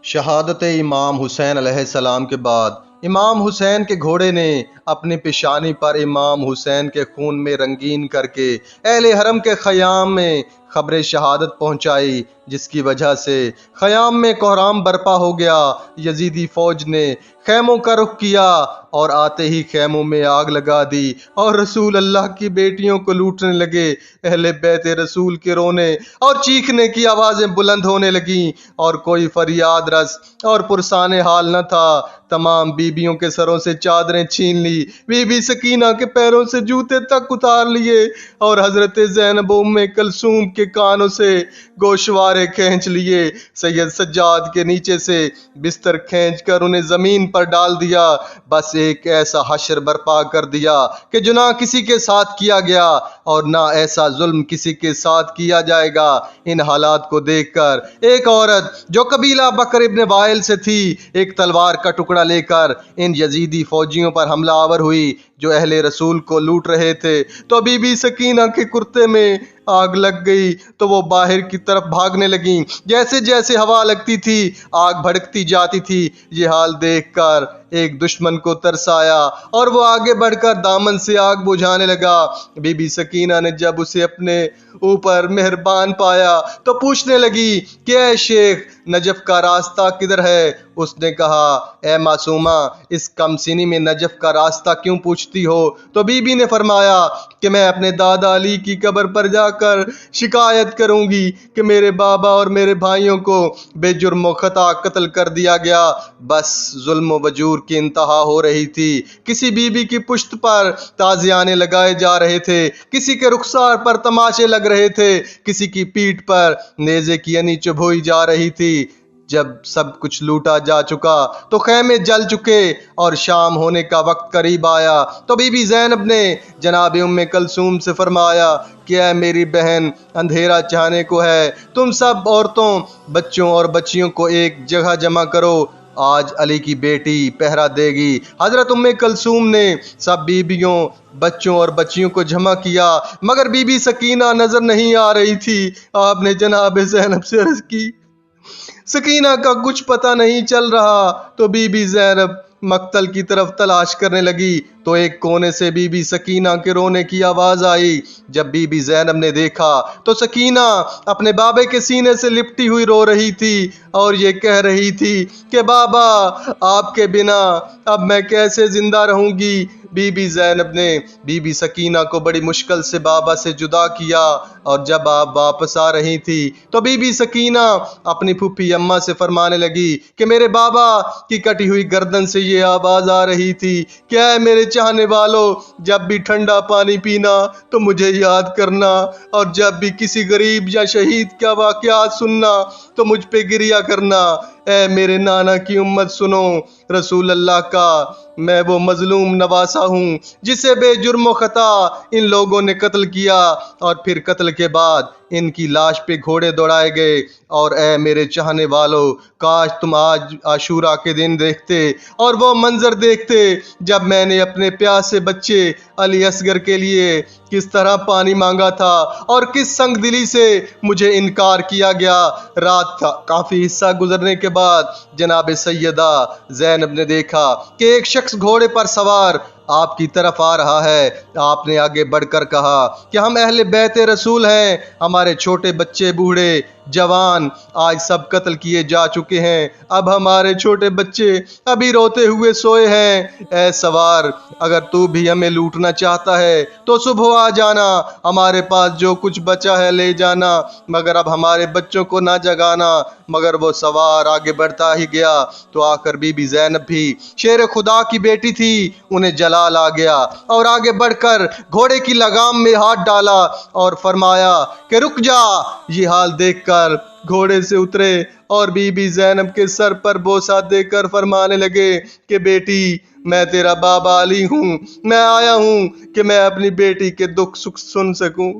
شہادت امام حسین علیہ السلام کے بعد امام حسین کے گھوڑے نے اپنی پیشانی پر امام حسین کے خون میں رنگین کر کے اہل حرم کے خیام میں خبر شہادت پہنچائی، جس کی وجہ سے خیام میں کوہرام برپا ہو گیا۔ یزیدی فوج نے خیموں کا رخ کیا اور آتے ہی خیموں میں آگ لگا دی اور رسول اللہ کی بیٹیوں کو لوٹنے لگے۔ اہل بیت رسول کے رونے اور چیخنے کی آوازیں بلند ہونے لگیں اور کوئی فریاد رس اور پرسان حال نہ تھا۔ تمام بیبیوں کے سروں سے چادریں چھین لی، بی بی سکینہ کے پیروں سے جوتے تک اتار لیے اور حضرت زینب و ام کلثوم کے کانوں سے گوشوارے کھینچ لیے۔ سید سجاد کے نیچے سے بستر کھینچ کر انہیں زمین پر ڈال دیا۔ بس ایک ایسا حشر برپا کر دیا کہ جو نہ کسی کے ساتھ کیا گیا اور نہ ایسا ظلم کسی کے ساتھ کیا جائے گا۔ ان حالات کو دیکھ کر ایک عورت جو قبیلہ بکر ابن وائل سے تھی، ایک تلوار کا ٹکڑا لے کر ان یزیدی فوجیوں پر حملہ آور ہوئی جو اہل رسول کو لوٹ رہے تھے۔ تو بی بی سکینہ کے کرتے میں آگ لگ گئی تو وہ باہر کی طرف بھاگنے لگیں۔ جیسے جیسے ہوا لگتی تھی آگ بھڑکتی جاتی تھی۔ یہ حال دیکھ کر ایک دشمن کو ترس آیا اور وہ آگے بڑھ کر دامن سے آگ بجھانے لگا۔ بی بی سکینہ نے جب اسے اپنے اوپر مہربان پایا تو پوچھنے لگی کہ اے شیخ، نجف کا راستہ کدھر ہے؟ اس نے کہا، اے معصومہ، اس کم سنی میں نجف کا راستہ کیوں پوچھتی ہو؟ تو بی بی نے فرمایا کہ میں اپنے دادا علی کی قبر پر جا کر شکایت کروں گی کہ میرے بابا اور میرے بھائیوں کو بے جرم و خطا قتل کر دیا گیا۔ بس ظلم و وجور کی انتہا ہو رہی تھی۔ کسی بی بی کی پشت پر تازیانے لگائے جا رہے تھے، کسی کے رخسار پر تماشے لگ رہے تھے، کسی کی پیٹھ پر نیزے کی انی چبھوئی جا رہی تھی۔ جب سب کچھ لوٹا جا چکا تو خیمے جل چکے اور شام ہونے کا وقت قریب آیا تو بی بی زینب نے جناب ام کلثوم سے فرمایا کہ اے میری بہن، اندھیرا چاہنے کو ہے، تم سب عورتوں، بچوں اور بچیوں کو ایک جگہ جمع کرو، آج علی کی بیٹی پہرا دے گی۔ حضرت ام کلثوم نے سب بیبیوں، بچوں اور بچیوں کو جمع کیا، مگر بی بی سکینہ نظر نہیں آ رہی تھی۔ آپ نے جناب زینب سے عرض کی، سکینہ کا کچھ پتہ نہیں چل رہا۔ تو بی بی زینب مقتل کی طرف تلاش کرنے لگی تو ایک کونے سے بی بی سکینہ کے رونے کی آواز آئی۔ جب بی بی زینب نے دیکھا تو سکینہ اپنے بابے کے سینے سے لپٹی ہوئی رو رہی تھی اور یہ کہہ رہی تھی کہ بابا، آپ کے بنا اب میں کیسے زندہ رہوں گی؟ بی بی زینب نے بی بی سکینہ کو بڑی مشکل سے بابا سے جدا کیا اور جب آپ واپس آ رہی تھی تو بی بی سکینہ اپنی پھوپھی اماں سے فرمانے لگی کہ میرے بابا کی کٹی ہوئی گردن سے یہ آواز آ رہی تھی کہ اے میرے چاہنے والوں، جب بھی ٹھنڈا پانی پینا تو مجھے یاد کرنا اور جب بھی کسی غریب یا شہید کا واقعات سننا تو مجھ پہ گریہ کرنا۔ اے میرے نانا کی امت سنو، رسول اللہ کا میں وہ مظلوم نواسہ ہوں جسے بے جرم و خطا ان لوگوں نے قتل کیا اور پھر قتل کے بعد ان کی لاش پہ گھوڑے دوڑائے گئے۔ اور اے میرے چاہنے والوں، کاش تم آج عاشورہ کے دن دیکھتے اور وہ منظر دیکھتے جب میں نے اپنے پیاسے بچے علی اصغر کے لیے کس طرح پانی مانگا تھا اور کس سنگ دلی سے مجھے انکار کیا گیا۔ رات کا کافی حصہ گزرنے کے بعد جناب سیدہ زینب نے دیکھا کہ ایک شخص گھوڑے پر سوار آپ کی طرف آ رہا ہے۔ آپ نے آگے بڑھ کر کہا کہ ہم اہل بیت رسول ہیں، ہمارے چھوٹے بچے، بوڑھے، جوان آج سب قتل کیے جا چکے ہیں، اب ہمارے چھوٹے بچے ابھی روتے ہوئے سوئے ہیں۔ اے سوار، اگر تو بھی ہمیں لوٹنا چاہتا ہے تو صبح آ جانا، ہمارے پاس جو کچھ بچا ہے لے جانا، مگر اب ہمارے بچوں کو نہ جگانا۔ مگر وہ سوار آگے بڑھتا ہی گیا تو آخر بی بی زینب بھی شیر خدا کی بیٹی تھی، انہیں جلال آ گیا اور آگے بڑھ کر گھوڑے کی لگام میں ہاتھ ڈالا اور فرمایا کہ رک جا۔ یہ حال دیکھ کر گھوڑے سے اترے اور بی بی زینب کے سر پر بوسہ دے کر فرمانے لگے کہ بیٹی، میں تیرا بابا علی ہوں، میں آیا ہوں کہ میں اپنی بیٹی کے دکھ سکھ سن سکوں۔